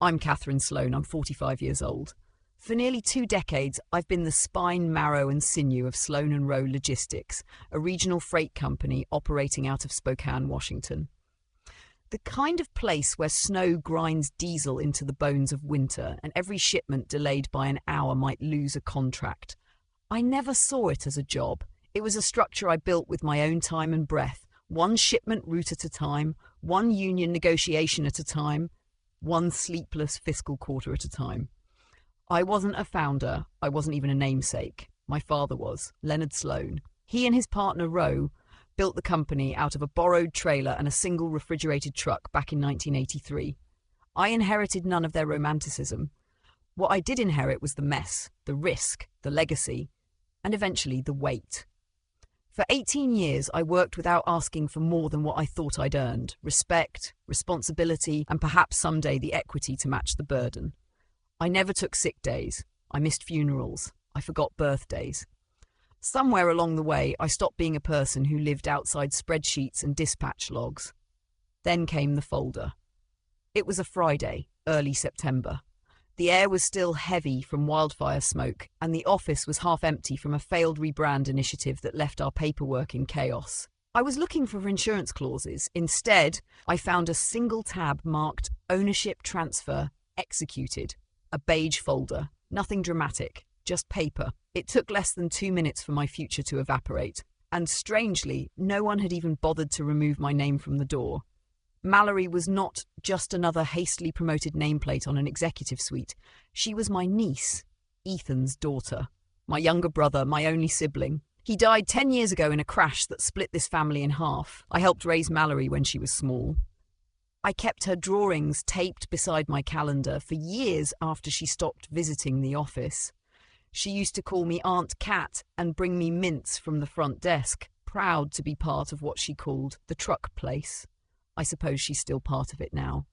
I'm Catherine Sloan. I'm 45 years old. For nearly 2 decades, I've been the spine, marrow and sinew of Sloan & Rowe Logistics, a regional freight company operating out of Spokane, Washington. The kind of place where snow grinds diesel into the bones of winter and every shipment delayed by an hour might lose a contract. I never saw it as a job. It was a structure I built with my own time and breath, one shipment route at a time, one union negotiation at a time, one sleepless fiscal quarter at a time. I wasn't a founder. I wasn't even a namesake. My father was, Leonard Sloan. He and his partner, Rowe, built the company out of a borrowed trailer and a single refrigerated truck back in 1983. I inherited none of their romanticism. What I did inherit was the mess, the risk, the legacy, and eventually the weight. For 18 years, I worked without asking for more than what I thought I'd earned: respect, responsibility, and perhaps someday the equity to match the burden. I never took sick days. I missed funerals. I forgot birthdays. Somewhere along the way, I stopped being a person who lived outside spreadsheets and dispatch logs. Then came the folder. It was a Friday, early September. The air was still heavy from wildfire smoke, and the office was half empty from a failed rebrand initiative that left our paperwork in chaos. I was looking for insurance clauses. Instead, I found a single tab marked Ownership Transfer Executed. A beige folder. Nothing dramatic. Just paper. It took less than 2 minutes for my future to evaporate. And strangely, no one had even bothered to remove my name from the door. Mallory was not just another hastily promoted nameplate on an executive suite. She was my niece, Ethan's daughter. My younger brother, my only sibling. He died 10 years ago in a crash that split this family in half. I helped raise Mallory when she was small. I kept her drawings taped beside my calendar for years after she stopped visiting the office. She used to call me Aunt Cat and bring me mints from the front desk, proud to be part of what she called the truck place. I suppose she's still part of it now.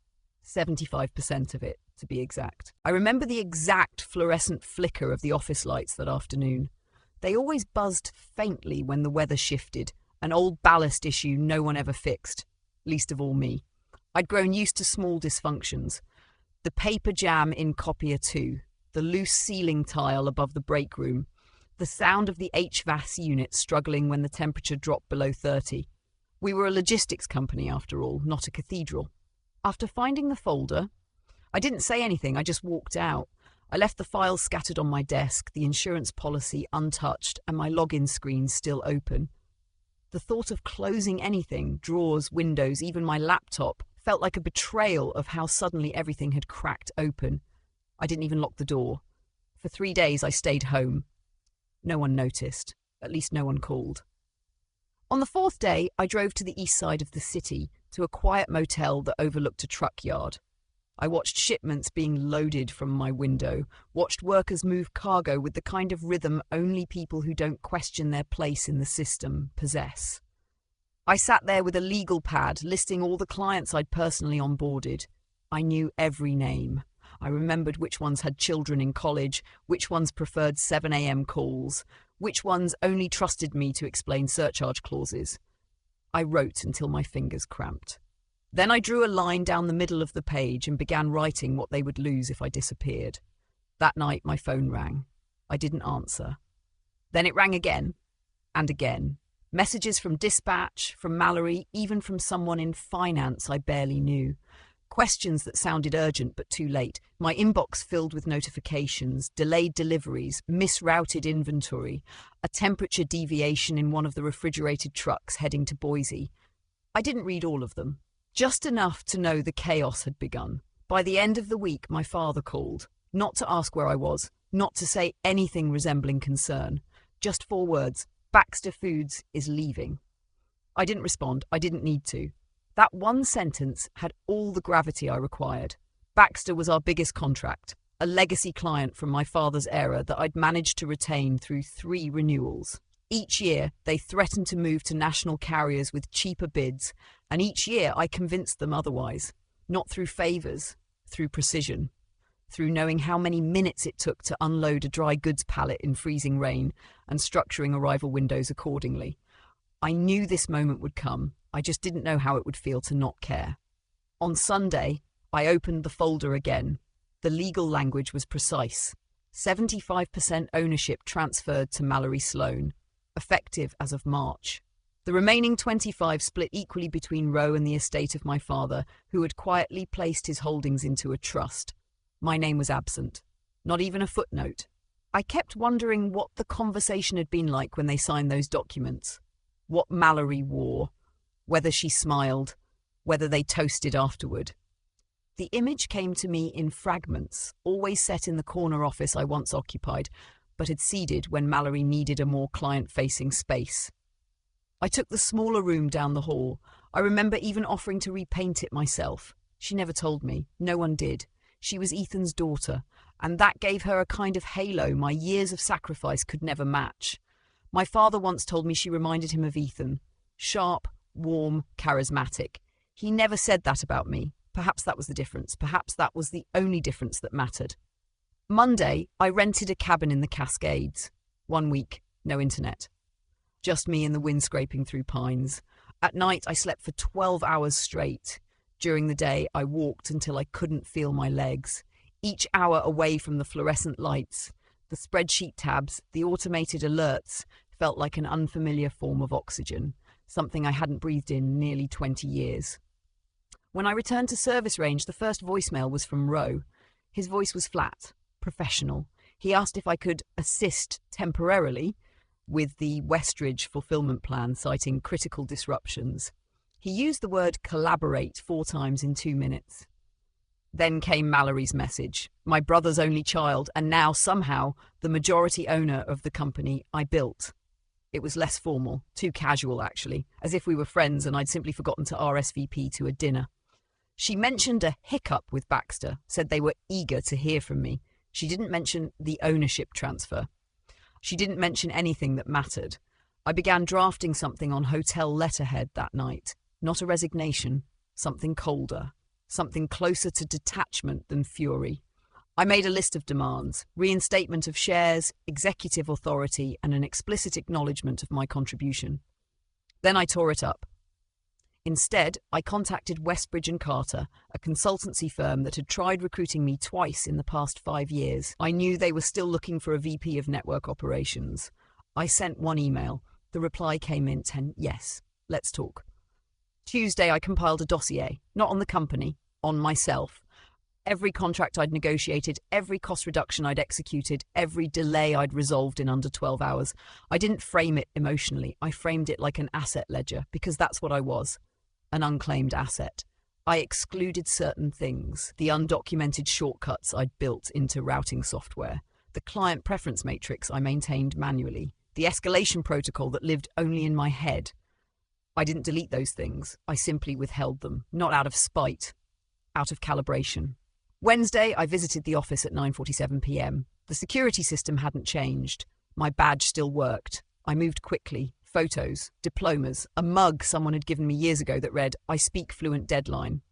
75% of it, to be exact. I remember the exact fluorescent flicker of the office lights that afternoon. They always buzzed faintly when the weather shifted, an old ballast issue no one ever fixed, least of all me. I'd grown used to small dysfunctions. The paper jam in copier 2, the loose ceiling tile above the break room, the sound of the HVAC unit struggling when the temperature dropped below 30. We were a logistics company, after all, not a cathedral. After finding the folder, I didn't say anything, I just walked out. I left the files scattered on my desk, the insurance policy untouched, and my login screen still open. The thought of closing anything, drawers, windows, even my laptop, felt like a betrayal of how suddenly everything had cracked open. I didn't even lock the door. For 3 days I stayed home. No one noticed. At least no one called. On the 4th day, I drove to the east side of the city, to a quiet motel that overlooked a truck yard. I watched shipments being loaded from my window, watched workers move cargo with the kind of rhythm only people who don't question their place in the system possess. I sat there with a legal pad listing all the clients I'd personally onboarded. I knew every name. I remembered which ones had children in college, which ones preferred 7 a.m. calls, which ones only trusted me to explain surcharge clauses. I wrote until my fingers cramped. Then I drew a line down the middle of the page and began writing what they would lose if I disappeared. That night my phone rang. I didn't answer. Then it rang again and again. Messages from dispatch, from Mallory, even from someone in finance I barely knew. Questions that sounded urgent but too late. My inbox filled with notifications, delayed deliveries, misrouted inventory, a temperature deviation in one of the refrigerated trucks heading to Boise. I didn't read all of them. Just enough to know the chaos had begun. By the end of the week, my father called. Not to ask where I was, not to say anything resembling concern. Just 4 words. Baxter Foods is leaving. I didn't respond. I didn't need to. That one sentence had all the gravity I required. Baxter was our biggest contract, a legacy client from my father's era that I'd managed to retain through 3 renewals. Each year, they threatened to move to national carriers with cheaper bids, and each year I convinced them otherwise. Not through favours, through precision. Through knowing how many minutes it took to unload a dry goods pallet in freezing rain and structuring arrival windows accordingly. I knew this moment would come. I just didn't know how it would feel to not care. On Sunday, I opened the folder again. The legal language was precise. 75% ownership transferred to Mallory Sloan, effective as of March. The remaining 25 split equally between Roe and the estate of my father, who had quietly placed his holdings into a trust. My name was absent. Not even a footnote. I kept wondering what the conversation had been like when they signed those documents. What Mallory wore. Whether she smiled. Whether they toasted afterward. The image came to me in fragments, always set in the corner office I once occupied, but had ceded when Mallory needed a more client-facing space. I took the smaller room down the hall. I remember even offering to repaint it myself. She never told me. No one did. She was Ethan's daughter, and that gave her a kind of halo my years of sacrifice could never match. My father once told me she reminded him of Ethan. Sharp, warm, charismatic. He never said that about me. Perhaps that was the difference. Perhaps that was the only difference that mattered. Monday, I rented a cabin in the Cascades. 1 week, no internet. Just me and the wind scraping through pines. At night, I slept for 12 hours straight. During the day, I walked until I couldn't feel my legs. Each hour away from the fluorescent lights, the spreadsheet tabs, the automated alerts, felt like an unfamiliar form of oxygen, something I hadn't breathed in nearly 20 years. When I returned to service range, the first voicemail was from Roe. His voice was flat, professional. He asked if I could assist temporarily with the Westridge fulfillment plan, citing critical disruptions. He used the word collaborate 4 times in 2 minutes. Then came Mallory's message, my brother's only child, and now somehow the majority owner of the company I built. It was less formal, too casual actually, as if we were friends and I'd simply forgotten to RSVP to a dinner. She mentioned a hiccup with Baxter, said they were eager to hear from me. She didn't mention the ownership transfer. She didn't mention anything that mattered. I began drafting something on hotel letterhead that night. Not a resignation, something colder, something closer to detachment than fury. I made a list of demands, reinstatement of shares, executive authority, and an explicit acknowledgement of my contribution. Then I tore it up. Instead, I contacted Westbridge and Carter, a consultancy firm that had tried recruiting me twice in the past 5 years. I knew they were still looking for a VP of network operations. I sent 1 email. The reply came in 10, yes, let's talk. Tuesday, I compiled a dossier, not on the company, on myself. Every contract I'd negotiated, every cost reduction I'd executed, every delay I'd resolved in under 12 hours. I didn't frame it emotionally. I framed it like an asset ledger, because that's what I was. An unclaimed asset. I excluded certain things, the undocumented shortcuts I'd built into routing software, the client preference matrix I maintained manually, the escalation protocol that lived only in my head. I didn't delete those things. I simply withheld them, not out of spite, out of calibration. Wednesday, I visited the office at 9:47 p.m. The security system hadn't changed. My badge still worked. I moved quickly. Photos, diplomas, a mug someone had given me years ago that read, I speak fluent deadline.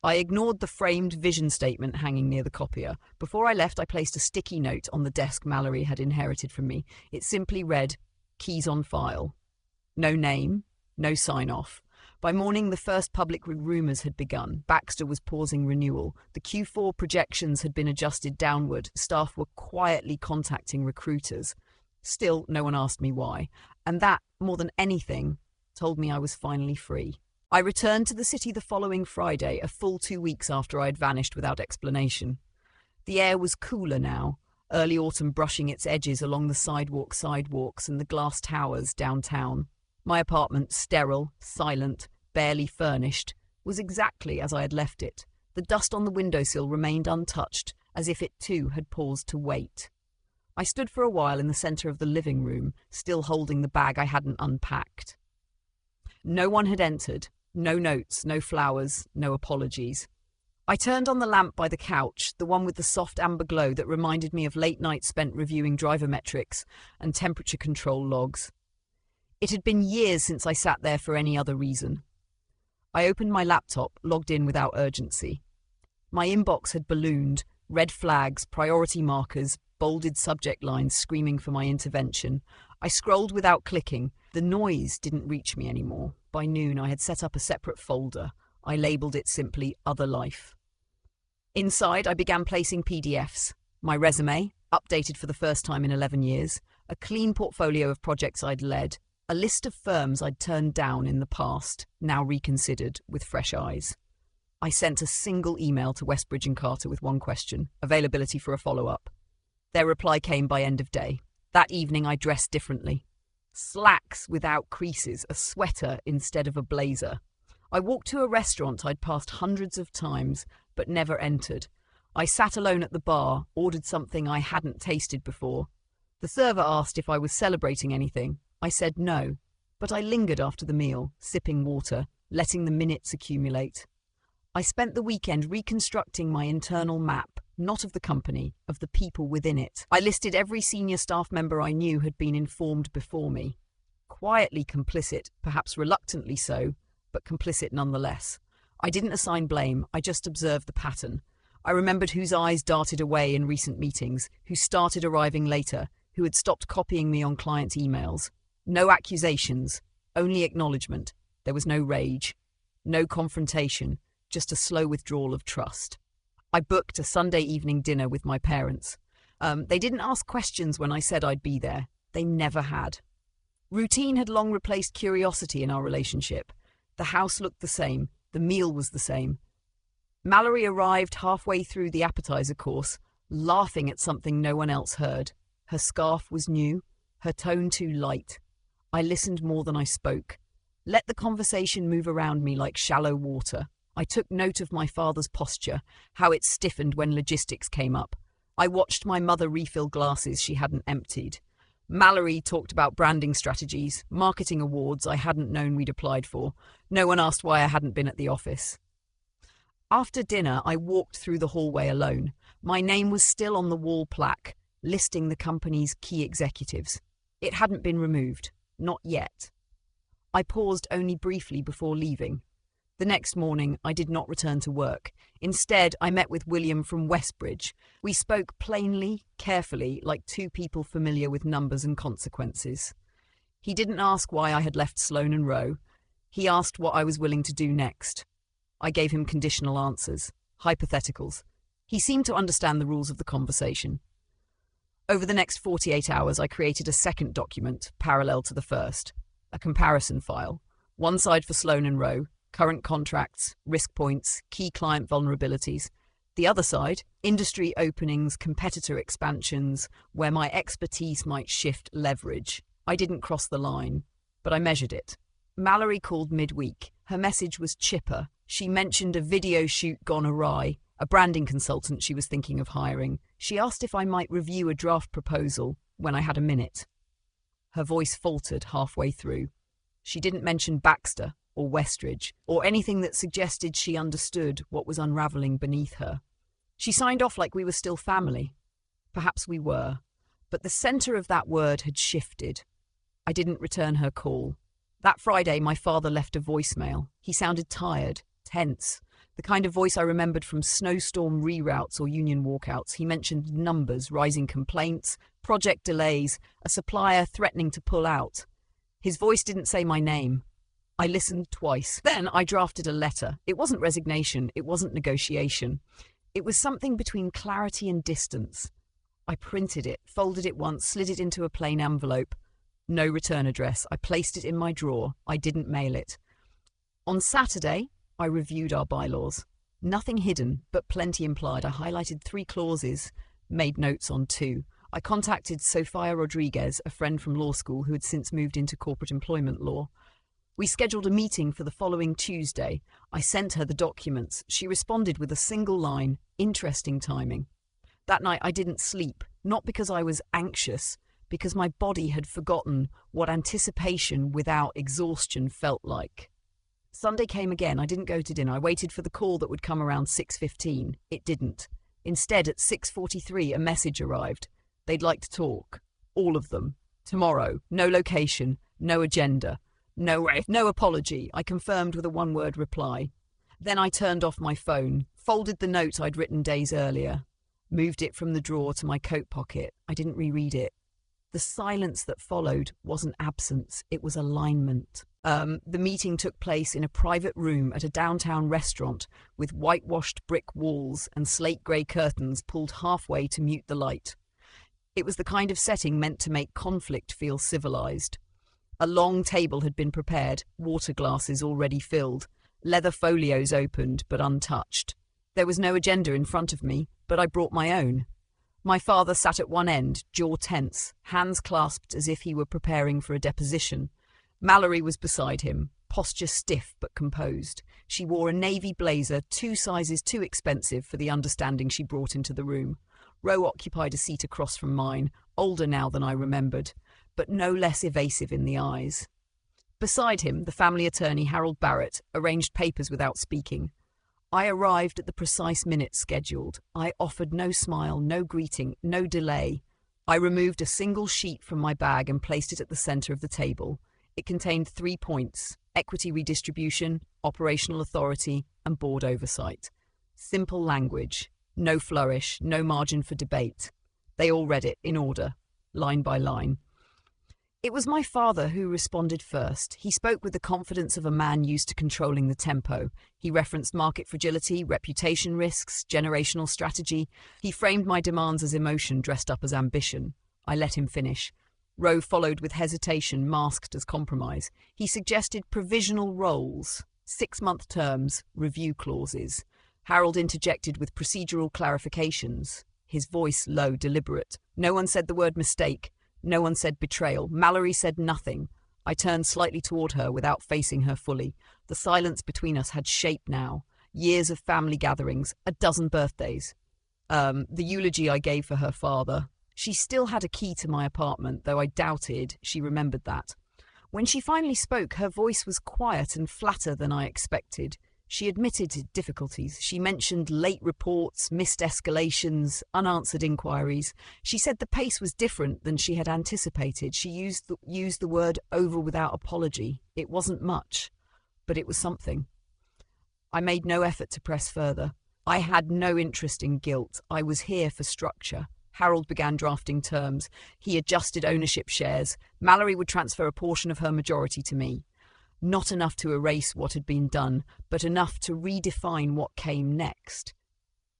I ignored the framed vision statement hanging near the copier. Before I left, I placed a sticky note on the desk Mallory had inherited from me. It simply read, keys on file. No name, no sign-off. By morning, the first public rumours had begun. Baxter was pausing renewal. The Q4 projections had been adjusted downward. Staff were quietly contacting recruiters. Still, no one asked me why. And that, more than anything, told me I was finally free. I returned to the city the following Friday, a full 2 weeks after I had vanished without explanation. The air was cooler now, early autumn brushing its edges along the sidewalks and the glass towers downtown. My apartment, sterile, silent, barely furnished, was exactly as I had left it. The dust on the windowsill remained untouched, as if it too had paused to wait. I stood for a while in the centre of the living room, still holding the bag I hadn't unpacked. No one had entered. No notes, no flowers, no apologies. I turned on the lamp by the couch, the one with the soft amber glow that reminded me of late nights spent reviewing driver metrics and temperature control logs. It had been years since I sat there for any other reason. I opened my laptop, logged in without urgency. My inbox had ballooned, red flags, priority markers, bolded subject lines screaming for my intervention. I scrolled without clicking. The noise didn't reach me anymore. By noon, I had set up a separate folder. I labelled it simply Other Life. Inside, I began placing PDFs, my resume, updated for the first time in 11 years, a clean portfolio of projects I'd led, a list of firms I'd turned down in the past, now reconsidered with fresh eyes. I sent a single email to Westbridge and Carter with one question, availability for a follow-up. Their reply came by end of day. That evening I dressed differently. Slacks without creases, a sweater instead of a blazer. I walked to a restaurant I'd passed hundreds of times, but never entered. I sat alone at the bar, ordered something I hadn't tasted before. The server asked if I was celebrating anything. I said no, but I lingered after the meal, sipping water, letting the minutes accumulate. I spent the weekend reconstructing my internal map, not of the company, of the people within it. I listed every senior staff member I knew had been informed before me. Quietly complicit, perhaps reluctantly so, but complicit nonetheless. I didn't assign blame, I just observed the pattern. I remembered whose eyes darted away in recent meetings, who started arriving later, who had stopped copying me on client emails. No accusations, only acknowledgement. There was no rage, no confrontation, just a slow withdrawal of trust. I booked a Sunday evening dinner with my parents. They didn't ask questions when I said I'd be there. They never had. Routine had long replaced curiosity in our relationship. The house looked the same. The meal was the same. Mallory arrived halfway through the appetizer course, laughing at something no one else heard. Her scarf was new, her tone too light. I listened more than I spoke. Let the conversation move around me like shallow water. I took note of my father's posture, how it stiffened when logistics came up. I watched my mother refill glasses she hadn't emptied. Mallory talked about branding strategies, marketing awards I hadn't known we'd applied for. No one asked why I hadn't been at the office. After dinner, I walked through the hallway alone. My name was still on the wall plaque, listing the company's key executives. It hadn't been removed. Not yet. I paused only briefly before leaving. The next morning, I did not return to work. Instead, I met with William from Westbridge. We spoke plainly, carefully, like two people familiar with numbers and consequences. He didn't ask why I had left Sloane and Rowe. He asked what I was willing to do next. I gave him conditional answers, hypotheticals. He seemed to understand the rules of the conversation. Over the next 48 hours, I created a second document, parallel to the first, a comparison file. One side for Sloane and Rowe, current contracts, risk points, key client vulnerabilities. The other side, industry openings, competitor expansions, where my expertise might shift leverage. I didn't cross the line, but I measured it. Mallory called midweek. Her message was chipper. She mentioned a video shoot gone awry, a branding consultant she was thinking of hiring. She asked if I might review a draft proposal when I had a minute. Her voice faltered halfway through. She didn't mention Baxter or Westridge, or anything that suggested she understood what was unravelling beneath her. She signed off like we were still family. Perhaps we were, but the centre of that word had shifted. I didn't return her call. That Friday, my father left a voicemail. He sounded tired, tense, the kind of voice I remembered from snowstorm reroutes or union walkouts. He mentioned numbers, rising complaints, project delays, a supplier threatening to pull out. His voice didn't say my name. I listened twice. Then I drafted a letter. It wasn't resignation. It wasn't negotiation. It was something between clarity and distance. I printed it, folded it once, slid it into a plain envelope. No return address. I placed it in my drawer. I didn't mail it. On Saturday, I reviewed our bylaws. Nothing hidden, but plenty implied. I highlighted 3 clauses, made notes on 2. I contacted Sofia Rodriguez, a friend from law school who had since moved into corporate employment law. We scheduled a meeting for the following Tuesday. I sent her the documents. She responded with a single line, interesting timing. That night I didn't sleep, not because I was anxious, because my body had forgotten what anticipation without exhaustion felt like. Sunday came again. I didn't go to dinner. I waited for the call that would come around 6:15. It didn't. Instead, at 6:43, a message arrived. They'd like to talk. All of them. Tomorrow. No location. No agenda. No apology. I confirmed with a one-word reply. Then I turned off my phone, folded the note I'd written days earlier, moved it from the drawer to my coat pocket. I didn't reread it. The silence that followed wasn't absence. It was alignment. The meeting took place in a private room at a downtown restaurant with whitewashed brick walls and slate grey curtains pulled halfway to mute the light. It was the kind of setting meant to make conflict feel civilized. A long table had been prepared, water glasses already filled, leather folios opened but untouched. There was no agenda in front of me, but I brought my own. My father sat at one end, jaw tense, hands clasped as if he were preparing for a deposition. Mallory was beside him, posture stiff but composed. She wore a navy blazer 2 sizes too expensive for the understanding she brought into the room. Roe occupied a seat across from mine, older now than I remembered, but no less evasive in the eyes. Beside him, the family attorney Harold Barrett arranged papers without speaking. I arrived at the precise minute scheduled. I offered no smile, no greeting, no delay. I removed a single sheet from my bag and placed it at the centre of the table. It contained 3 points: equity redistribution, operational authority, and board oversight. Simple language, no flourish, no margin for debate. They all read it in order, line by line. It was my father who responded first. He spoke with the confidence of a man used to controlling the tempo. He referenced market fragility, reputation risks, generational strategy. He framed my demands as emotion dressed up as ambition. I let him finish. Roe followed with hesitation masked as compromise. He suggested provisional roles, 6-month terms, review clauses. Harold interjected with procedural clarifications, his voice low, deliberate. No one said the word mistake. No one said betrayal. Mallory said nothing. I turned slightly toward her without facing her fully. The silence between us had shape now. Years of family gatherings, a dozen birthdays. The eulogy I gave for her father. She still had a key to my apartment, though I doubted she remembered that. When she finally spoke, her voice was quiet and flatter than I expected. She admitted difficulties. She mentioned late reports, missed escalations, unanswered inquiries. She said the pace was different than she had anticipated. She used the word over without apology. It wasn't much, but it was something. I made no effort to press further. I had no interest in guilt. I was here for structure. Harold began drafting terms. He adjusted ownership shares. Mallory would transfer a portion of her majority to me. Not enough to erase what had been done, but enough to redefine what came next.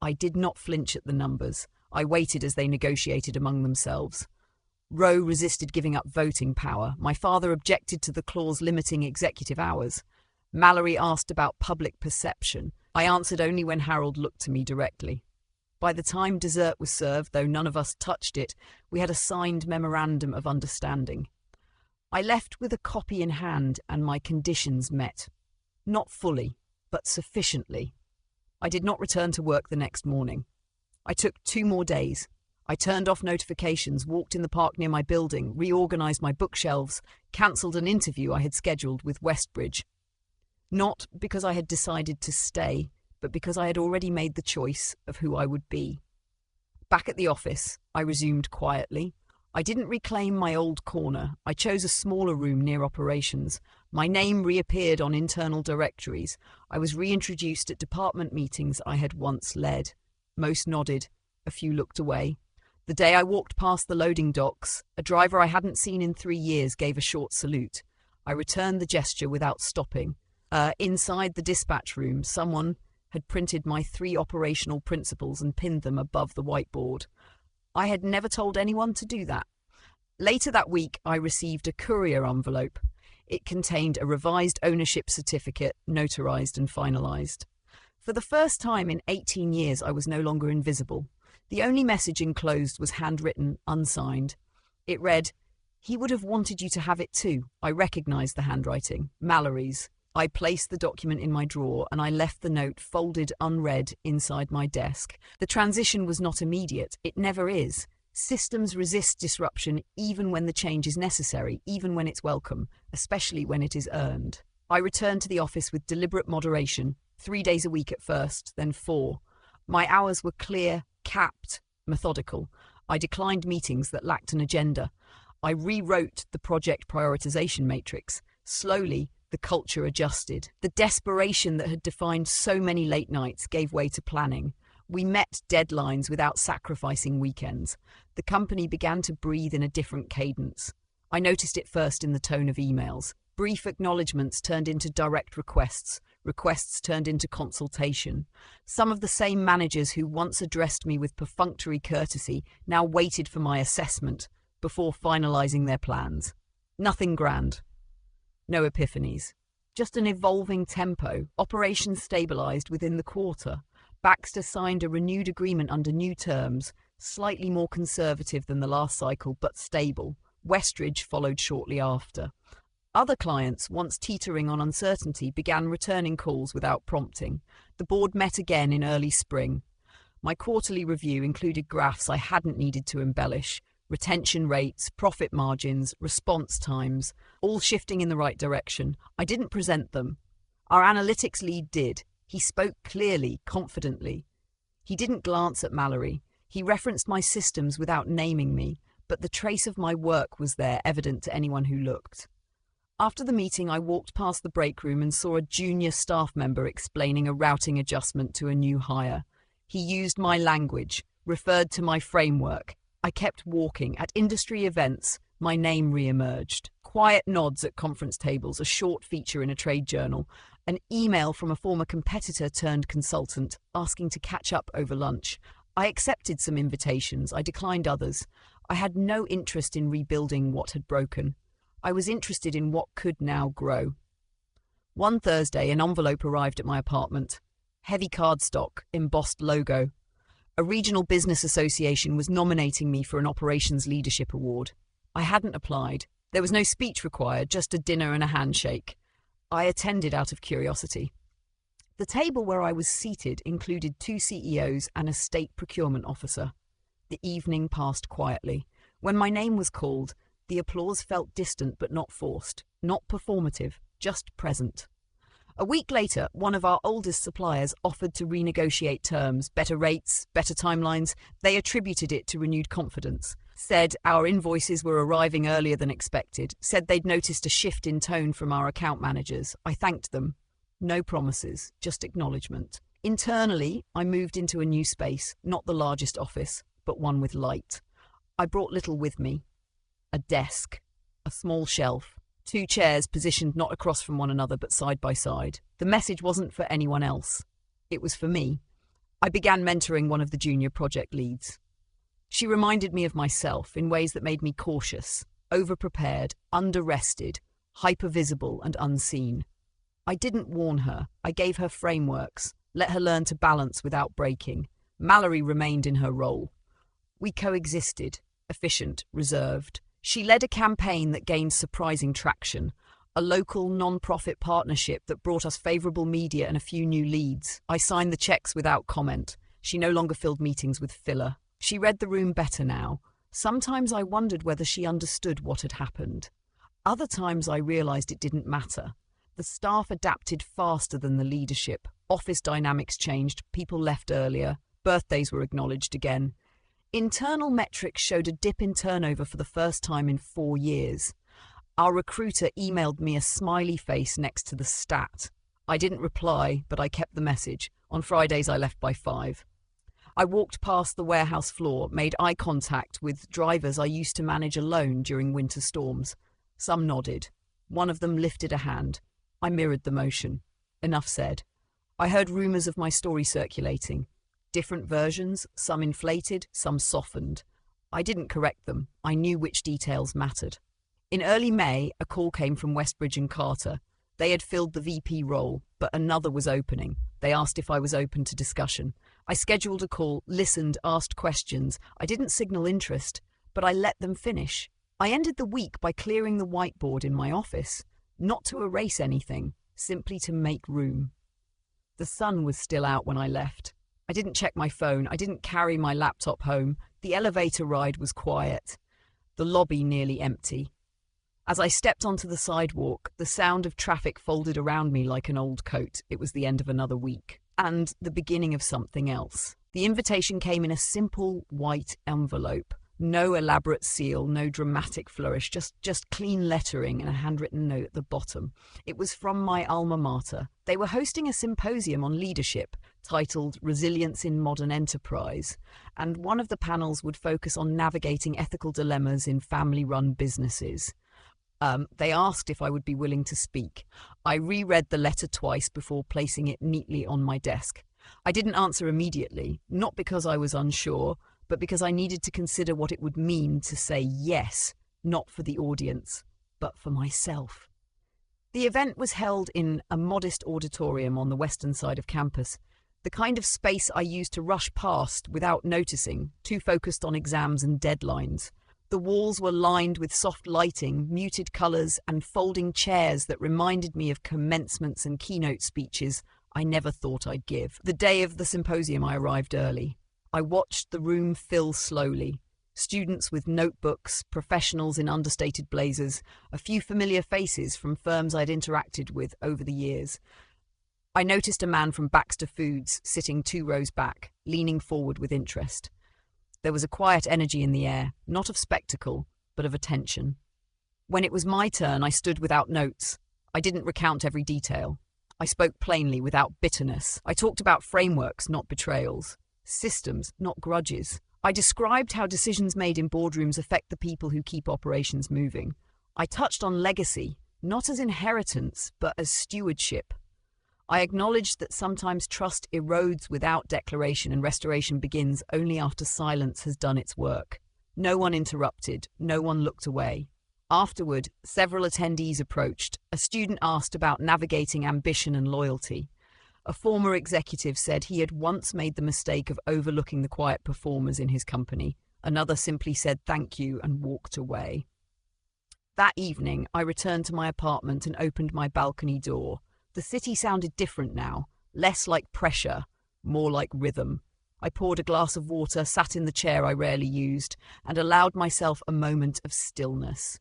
I did not flinch at the numbers. I waited as they negotiated among themselves. Roe resisted giving up voting power. My father objected to the clause limiting executive hours. Mallory asked about public perception. I answered only when Harold looked to me directly. By the time dessert was served, though none of us touched it, we had a signed memorandum of understanding. I left with a copy in hand and my conditions met. Not fully, but sufficiently. I did not return to work the next morning. I took 2 more days. I turned off notifications, walked in the park near my building, reorganized my bookshelves, cancelled an interview I had scheduled with Westbridge. Not because I had decided to stay, but because I had already made the choice of who I would be. Back at the office, I resumed quietly. I didn't reclaim my old corner. I chose a smaller room near operations. My name reappeared on internal directories. I was reintroduced at department meetings I had once led. Most nodded. A few looked away. The day I walked past the loading docks, a driver I hadn't seen in 3 years gave a short salute. I returned the gesture without stopping. Inside the dispatch room, someone had printed my 3 operational principles and pinned them above the whiteboard. I had never told anyone to do that. Later that week, I received a courier envelope. It contained a revised ownership certificate, notarized and finalized. For the first time in 18 years, I was no longer invisible. The only message enclosed was handwritten, unsigned. It read, "He would have wanted you to have it too." I recognized the handwriting, Mallory's. I placed the document in my drawer and I left the note folded unread inside my desk. The transition was not immediate. It never is. Systems resist disruption even when the change is necessary, even when it's welcome, especially when it is earned. I returned to the office with deliberate moderation, 3 days a week at first, then 4. My hours were clear, capped, methodical. I declined meetings that lacked an agenda. I rewrote the project prioritization matrix. Slowly, the culture adjusted. The desperation that had defined so many late nights gave way to planning. We met deadlines without sacrificing weekends. The company began to breathe in a different cadence. I noticed it first in the tone of emails. Brief acknowledgements turned into direct requests. Requests turned into consultation. Some of the same managers who once addressed me with perfunctory courtesy now waited for my assessment before finalizing their plans. Nothing grand. No epiphanies. Just an evolving tempo. Operations stabilized within the quarter. Baxter signed a renewed agreement under new terms, slightly more conservative than the last cycle, but stable. Westridge followed shortly after. Other clients, once teetering on uncertainty, began returning calls without prompting. The board met again in early spring. My quarterly review included graphs I hadn't needed to embellish. Retention rates, profit margins, response times, all shifting in the right direction. I didn't present them. Our analytics lead did. He spoke clearly, confidently. He didn't glance at Mallory. He referenced my systems without naming me, but the trace of my work was there, evident to anyone who looked. After the meeting, I walked past the break room and saw a junior staff member explaining a routing adjustment to a new hire. He used my language, referred to my framework. I kept walking. At industry events, my name re-emerged. Quiet nods at conference tables, a short feature in a trade journal, an email from a former competitor turned consultant asking to catch up over lunch. I accepted some invitations. I declined others. I had no interest in rebuilding what had broken. I was interested in what could now grow. One Thursday, an envelope arrived at my apartment. Heavy cardstock, embossed logo. A regional business association was nominating me for an operations leadership award. I hadn't applied. There was no speech required, just a dinner and a handshake. I attended out of curiosity. The table where I was seated included 2 CEOs and a state procurement officer. The evening passed quietly. When my name was called, the applause felt distant but not forced, not performative, just present. A week later, one of our oldest suppliers offered to renegotiate terms, better rates, better timelines. They attributed it to renewed confidence. Said our invoices were arriving earlier than expected. Said they'd noticed a shift in tone from our account managers. I thanked them. No promises, just acknowledgement. Internally, I moved into a new space, not the largest office, but one with light. I brought little with me. A desk, a small shelf, 2 chairs positioned not across from one another but side by side. The message wasn't for anyone else. It was for me. I began mentoring one of the junior project leads. She reminded me of myself in ways that made me cautious, over-prepared, under-rested, hyper-visible and unseen. I didn't warn her. I gave her frameworks, let her learn to balance without breaking. Mallory remained in her role. We coexisted, efficient, reserved. She led a campaign that gained surprising traction, a local non-profit partnership that brought us favourable media and a few new leads. I signed the checks without comment. She no longer filled meetings with filler. She read the room better now. Sometimes I wondered whether she understood what had happened. Other times I realised it didn't matter. The staff adapted faster than the leadership. Office dynamics changed, people left earlier, birthdays were acknowledged again. Internal metrics showed a dip in turnover for the first time in 4 years. Our recruiter emailed me a smiley face next to the stat. I didn't reply, but I kept the message. On Fridays I left by 5. I walked past the warehouse floor, made eye contact with drivers I used to manage alone during winter storms. Some nodded. One of them lifted a hand. I mirrored the motion. Enough said. I heard rumours of my story circulating. Different versions, some inflated, some softened. I didn't correct them. I knew which details mattered. In early May, a call came from Westbridge and Carter. They had filled the VP role, but another was opening. They asked if I was open to discussion. I scheduled a call, listened, asked questions. I didn't signal interest, but I let them finish. I ended the week by clearing the whiteboard in my office, not to erase anything, simply to make room. The sun was still out when I left. I didn't check my phone. I didn't carry my laptop home. The elevator ride was quiet. The lobby nearly empty. As I stepped onto the sidewalk, the sound of traffic folded around me like an old coat. It was the end of another week. And the beginning of something else. The invitation came in a simple white envelope. No elaborate seal, no dramatic flourish, just clean lettering and a handwritten note at the bottom. It was from my alma mater. They were hosting a symposium on leadership, titled Resilience in Modern Enterprise, and one of the panels would focus on navigating ethical dilemmas in family-run businesses. They asked if I would be willing to speak. I reread the letter twice before placing it neatly on my desk. I didn't answer immediately, not because I was unsure, but because I needed to consider what it would mean to say yes, not for the audience, but for myself. The event was held in a modest auditorium on the western side of campus, the kind of space I used to rush past without noticing, too focused on exams and deadlines. The walls were lined with soft lighting, muted colours, and folding chairs that reminded me of commencements and keynote speeches I never thought I'd give. The day of the symposium, I arrived early. I watched the room fill slowly. Students with notebooks, professionals in understated blazers, a few familiar faces from firms I'd interacted with over the years. I noticed a man from Baxter Foods sitting 2 rows back, leaning forward with interest. There was a quiet energy in the air, not of spectacle, but of attention. When it was my turn, I stood without notes. I didn't recount every detail. I spoke plainly, without bitterness. I talked about frameworks, not betrayals. Systems, not grudges. I described how decisions made in boardrooms affect the people who keep operations moving. I touched on legacy, not as inheritance, but as stewardship. I acknowledged that sometimes trust erodes without declaration and restoration begins only after silence has done its work. No one interrupted, no one looked away. Afterward, several attendees approached. A student asked about navigating ambition and loyalty. A former executive said he had once made the mistake of overlooking the quiet performers in his company. Another simply said thank you and walked away. That evening, I returned to my apartment and opened my balcony door. The city sounded different now, less like pressure, more like rhythm. I poured a glass of water, sat in the chair I rarely used, and allowed myself a moment of stillness.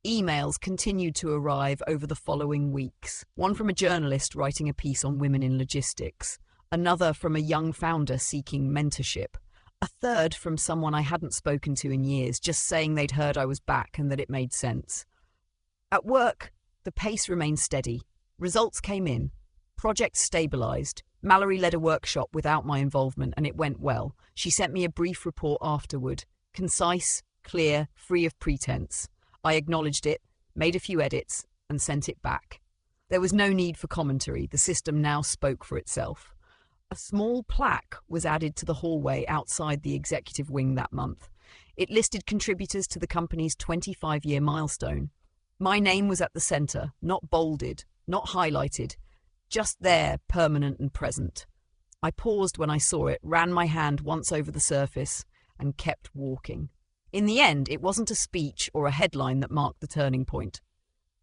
Emails continued to arrive over the following weeks. One from a journalist writing a piece on women in logistics, another from a young founder seeking mentorship, a third from someone I hadn't spoken to in years, just saying they'd heard I was back and that it made sense. At work, the pace remained steady. Results came in. Projects stabilised. Mallory led a workshop without my involvement, and it went well. She sent me a brief report afterward. Concise, clear, free of pretense. I acknowledged it, made a few edits, and sent it back. There was no need for commentary. The system now spoke for itself. A small plaque was added to the hallway outside the executive wing that month. It listed contributors to the company's 25-year milestone. My name was at the centre, not bolded, not highlighted, just there, permanent and present. I paused when I saw it, ran my hand once over the surface, and kept walking. In the end, it wasn't a speech or a headline that marked the turning point.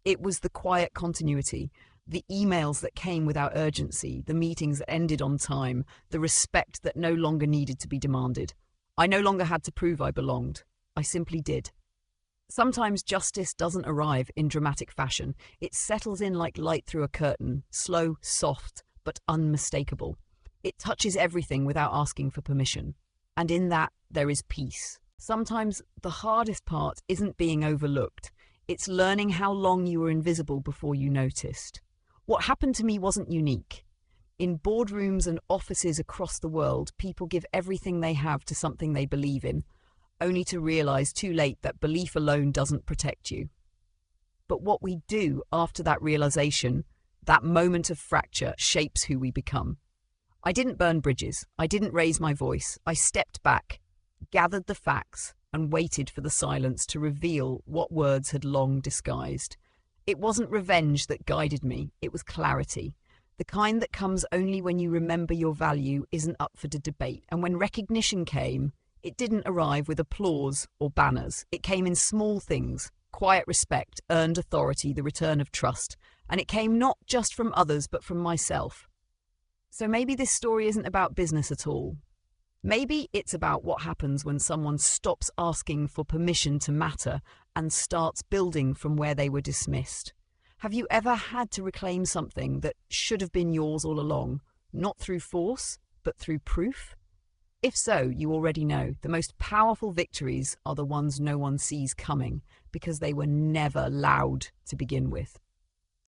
It was the quiet continuity, the emails that came without urgency, the meetings that ended on time, the respect that no longer needed to be demanded. I no longer had to prove I belonged. I simply did. Sometimes justice doesn't arrive in dramatic fashion. It settles in like light through a curtain, slow, soft, but unmistakable. It touches everything without asking for permission. And in that, there is peace. Sometimes the hardest part isn't being overlooked. It's learning how long you were invisible before you noticed. What happened to me wasn't unique. In boardrooms and offices across the world, people give everything they have to something they believe in, only to realize too late that belief alone doesn't protect you. But what we do after that realization, that moment of fracture, shapes who we become. I didn't burn bridges. I didn't raise my voice. I stepped back, gathered the facts, and waited for the silence to reveal what words had long disguised. It wasn't revenge that guided me. It was clarity. The kind that comes only when you remember your value isn't up for debate. And when recognition came, it didn't arrive with applause or banners. It came in small things, quiet respect, earned authority, the return of trust. And it came not just from others, but from myself. So maybe this story isn't about business at all. Maybe it's about what happens when someone stops asking for permission to matter and starts building from where they were dismissed. Have you ever had to reclaim something that should have been yours all along, not through force, but through proof? If so, you already know the most powerful victories are the ones no one sees coming because they were never loud to begin with.